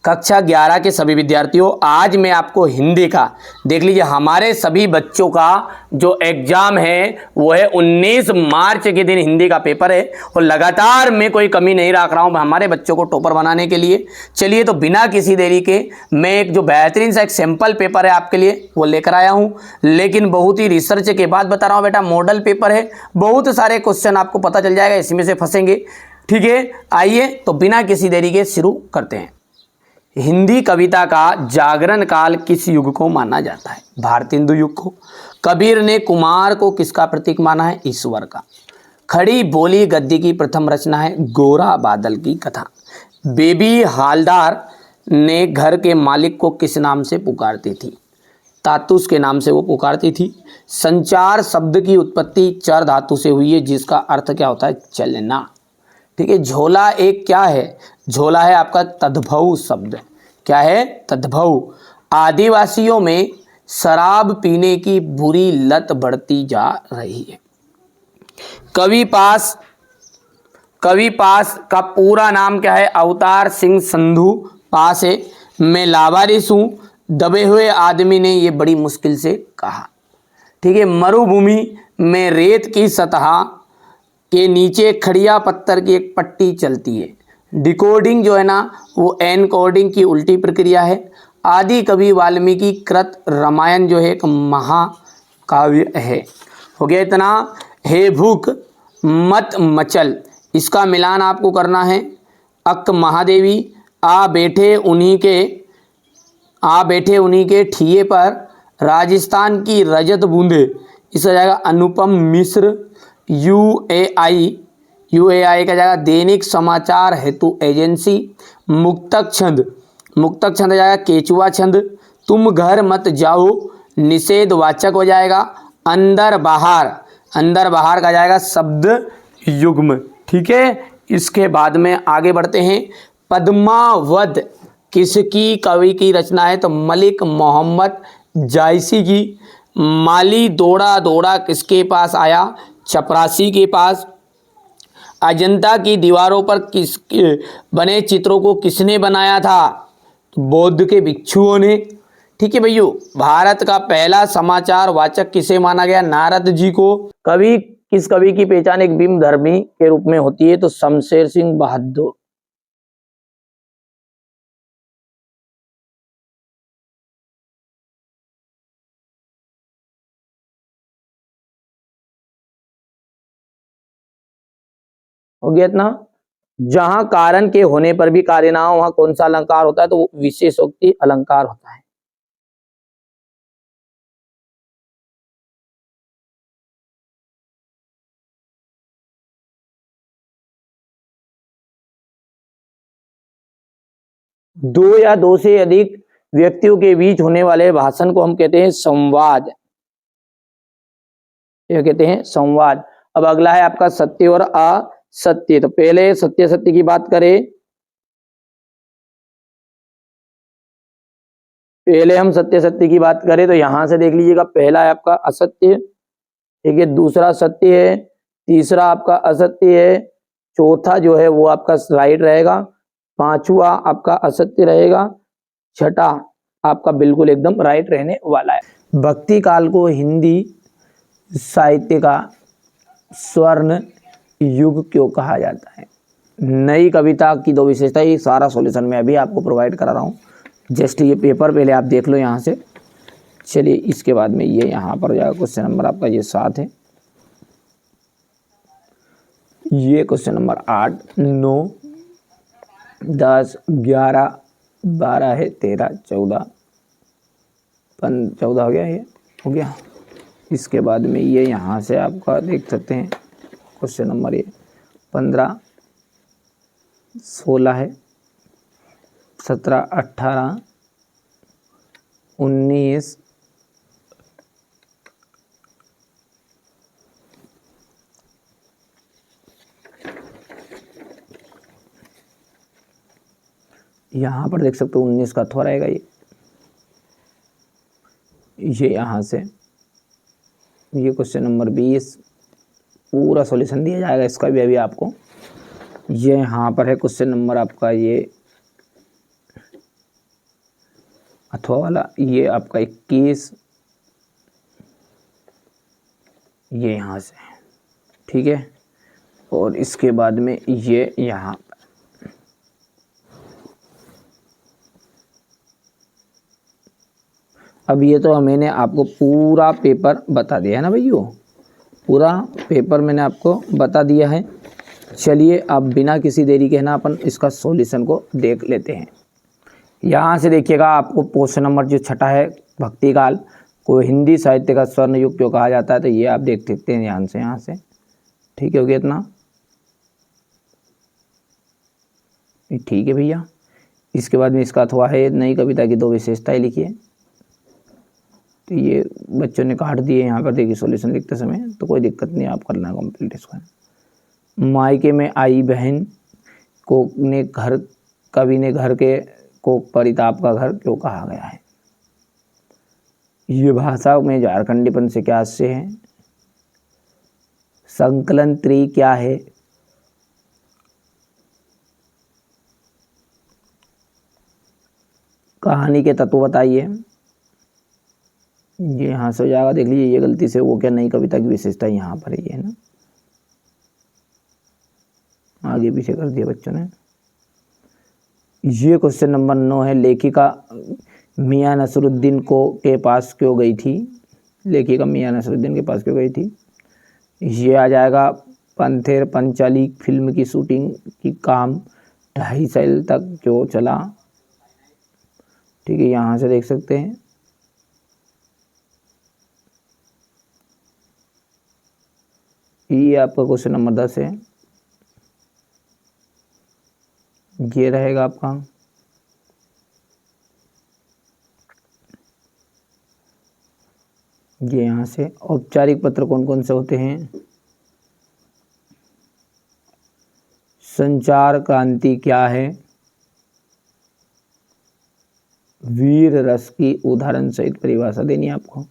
कक्षा 11 के सभी विद्यार्थियों, आज मैं आपको हिंदी का देख लीजिए, हमारे सभी बच्चों का जो एग्जाम है वो है 19 मार्च के दिन हिंदी का पेपर है और लगातार मैं कोई कमी नहीं रख रहा हूं हमारे बच्चों को टॉपर बनाने के लिए। चलिए तो बिना किसी देरी के मैं एक जो बेहतरीन सा एक सैंपल पेपर है आपके लिए वो लेकर आया हूं, लेकिन बहुत ही रिसर्च के बाद बता रहा हूं बेटा, मॉडल पेपर है, बहुत सारे क्वेश्चन आपको पता चल जाएगा, इसमें से फंसेंगे। ठीक है, आइए तो बिना किसी देरी के शुरू करते हैं। हिंदी कविता का जागरण काल किस युग को माना जाता है? भारतेंदु युग को। कबीर ने कुमार को किसका प्रतीक माना है? ईश्वर का। खड़ी बोली गद्य की प्रथम रचना है गोरा बादल की कथा। बेबी हालदार ने घर के मालिक को किस नाम से पुकारती थी? तातुस के नाम से वो पुकारती थी। संचार शब्द की उत्पत्ति चर धातु से हुई है, जिसका अर्थ क्या होता है? चलना। ठीक है, झोला एक क्या है? झोला है आपका तद्भव शब्द। क्या है? तद्भव। आदिवासियों में शराब पीने की बुरी लत बढ़ती जा रही है। कवि पास का पूरा नाम क्या है? अवतार सिंह संधू पास है। मैं लावारिस हूं, दबे हुए आदमी ने यह बड़ी मुश्किल से कहा। ठीक है, मरुभूमि में रेत की सतह के नीचे खड़िया पत्थर की एक पट्टी चलती है। डिकोडिंग जो है ना वो एनकोडिंग की उल्टी प्रक्रिया है। आदि कवि वाल्मीकि कृत रामायण जो है एक महाकाव्य है। हो गया इतना। हे भूख मत मचल, इसका मिलान आपको करना है। अक महादेवी आ बैठे उन्हीं के ठिये पर, राजस्थान की रजत बूंदे, इसका जाएगा अनुपम मिश्र। यूएआई का जाएगा दैनिक समाचार हेतु एजेंसी। मुक्तक छंद जाएगा केचुआ छंद। तुम घर मत जाओ निषेध वाचक हो जाएगा। अंदर बाहर का जाएगा शब्द युग्म। ठीक है, इसके बाद में आगे बढ़ते हैं। पद्मावत किसकी कवि की रचना है? तो मलिक मोहम्मद जायसी की। माली दौड़ा दौड़ा किसके पास आया? चपरासी के पास। अजंता की दीवारों पर बने चित्रों को किसने बनाया था? बौद्ध के भिक्षुओं ने। ठीक है भैया, भारत का पहला समाचार वाचक किसे माना गया? नारद जी को। किस कवि की पहचान एक भीम धर्मी के रूप में होती है? तो शमशेर सिंह बहादुर। हो गया इतना। जहां कारण के होने पर भी कार्य ना हो वहां कौन सा अलंकार होता है? तो वो विशेषोक्ति अलंकार होता है। दो या दो से अधिक व्यक्तियों के बीच होने वाले भाषण को हम कहते हैं संवाद। यह कहते हैं संवाद। अब अगला है आपका सत्य और असत्य। तो पहले सत्य की बात करें। पहले हम सत्य की बात करें तो यहां से देख लीजिएगा, पहला है आपका असत्य, ठीक है, दूसरा सत्य है, तीसरा आपका असत्य है, चौथा जो है वो आपका राइट रहेगा, पांचवा आपका असत्य रहेगा, छठा आपका बिल्कुल एकदम राइट रहने वाला है। भक्ति काल को हिंदी साहित्य का स्वर्ण युग क्यों कहा जाता है? नई कविता की दो विशेषता, ये सारा सॉल्यूशन मैं अभी आपको प्रोवाइड करा रहा हूँ। जस्ट ये पेपर पहले आप देख लो यहाँ से। चलिए इसके बाद में ये यहाँ पर जाएगा क्वेश्चन नंबर आपका ये 7 है, ये क्वेश्चन नंबर 8, 9, 10, 11, 12 है, 13, 14 हो गया, ये हो गया। इसके बाद में ये यहाँ से आपका देख सकते हैं क्वेश्चन नंबर ये 15, 16 है, 17, 18, 19, यहाँ पर देख सकते हो 19 का अथवा रहेगा ये यहाँ से ये क्वेश्चन नंबर 20 पूरा सॉल्यूशन दिया जाएगा इसका भी अभी आपको। ये यहाँ पर है क्वेश्चन नंबर आपका ये अथवा वाला, ये आपका 21, ये यहाँ से, ठीक है। और इसके बाद में ये यहाँ पर, अब ये तो मैंने आपको पूरा पेपर बता दिया है ना भैया, पूरा पेपर मैंने आपको बता दिया है। चलिए अब बिना किसी देरी के ना अपन इसका सॉल्यूशन को देख लेते हैं। यहाँ से देखिएगा, आपको क्वेश्चन नंबर जो छठा है, भक्ति काल को हिंदी साहित्य का स्वर्ण युग क्यों कहा जाता है, तो ये आप देख सकते हैं ध्यान से यहाँ से, ठीक हो गया इतना, ठीक है भैया। इसके बाद में इसका अथवा है, नई कविता की 2 विशेषताएं लिखिए, तो ये बच्चों ने काट दिए यहाँ पर, देखिए सॉल्यूशन लिखते समय, तो कोई दिक्कत नहीं, आप करना कंप्लीट इसका। मायके में आई बहन को ने घर, कवि ने घर के को परिताप का घर क्यों कहा गया है, ये भाषा में झारखंडीपन से क्या आशय है, संकलन त्रि क्या है, कहानी के तत्व बताइए, ये यहाँ से हो जाएगा। देख लीजिए ये गलती से वो क्या, नई कविता की विशेषता यहाँ पर है ना, आगे पीछे कर दिया बच्चों ने। ये क्वेश्चन नंबर 9 है, लेखिका मियां नसरुद्दीन को के पास क्यों गई थी, लेखिका मियां नसरुद्दीन के पास क्यों गई थी, ये आ जाएगा पंथेर पंचाली फिल्म की शूटिंग की काम 2.5 साल तक क्यों चला, ठीक है, यहाँ से देख सकते हैं। ये आपका क्वेश्चन नंबर 10 है, ये रहेगा आपका। ये यहाँ से औपचारिक पत्र कौन कौन से होते हैं, संचार क्रांति क्या है, वीर रस की उदाहरण सहित परिभाषा देनी है आपको,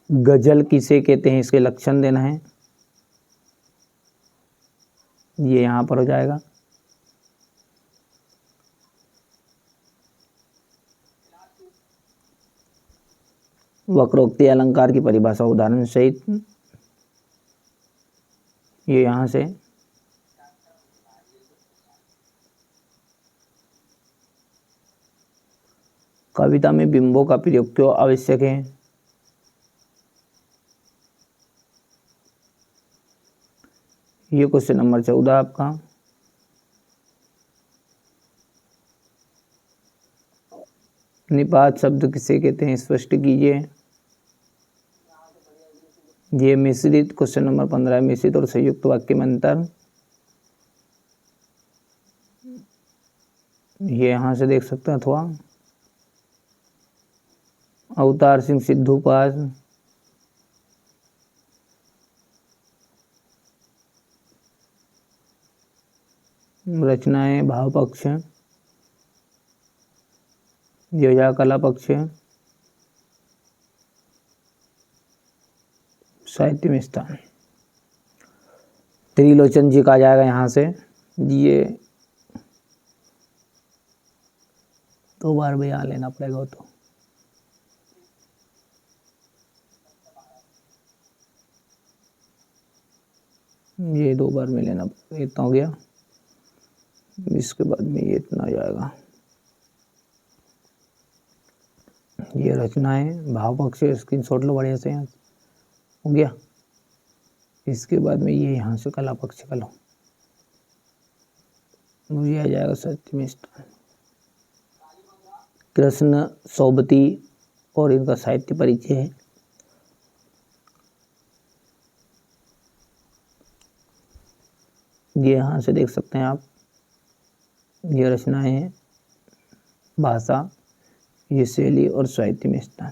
गजल किसे कहते हैं इसके लक्षण देना है, ये यहाँ पर हो जाएगा। वक्रोक्ति अलंकार की परिभाषा उदाहरण सहित, ये यहाँ से। कविता में बिंबों का प्रयोग क्यों आवश्यक है, ये क्वेश्चन नंबर 14 आपका। निपात शब्द किसे कहते हैं स्पष्ट कीजिए, ये मिश्रित, क्वेश्चन नंबर 15 मिश्रित और संयुक्त वाक्य में अंतर, ये यहाँ से देख सकते हैं। अथवा अवतार सिंह सिद्धू पास, रचनाएं भाव पक्ष, योजा कला पक्ष, साहित्य में स्थान। त्रिलोचन जी का आ जाएगा यहाँ से, ये 2 बार भी यहाँ लेना पड़ेगा, तो ये 2 बार में लेना पड़ेगा, इतना हो गया। इसके बाद में ये इतना आ जाएगा, ये रचनाएं भाव पक्ष, स्क्रीनशॉट लो बढ़िया से, यहाँ हो गया। इसके बाद में ये यहाँ से कला पक्ष का लो, मुझे आ जाएगा साहित्य में स्थान। कृष्ण सोबती और इनका साहित्य परिचय है, ये यहाँ से देख सकते हैं आप, ये रचनाएं हैं, भाषा, ये शैली और साहित्य में स्थान,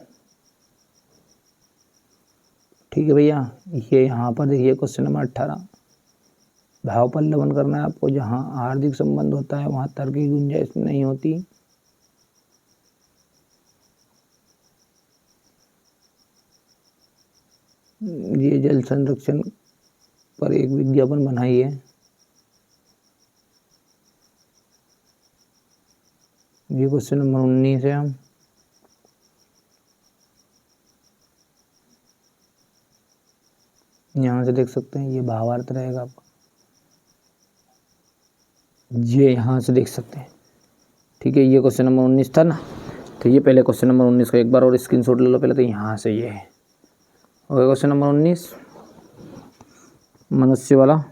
ठीक है भैया। ये यहाँ पर देखिए क्वेश्चन नंबर 18, भाव पल्लवन करना है आपको, जहाँ हार्दिक संबंध होता है वहाँ तर्क की गुंजाइश नहीं होती। ये जल संरक्षण पर एक विज्ञापन बनाई है, ये क्वेश्चन नंबर 19 है। हम यहाँ से देख सकते हैं, ये भावार्थ रहेगा आपका, ये यहाँ से देख सकते हैं। ठीक है, ये क्वेश्चन नंबर 19 था ना, तो ये पहले क्वेश्चन नंबर 19 को एक बार और स्क्रीनशॉट ले लो पहले, तो यहाँ से ये है। ओके, क्वेश्चन नंबर 19 मनुष्य वाला।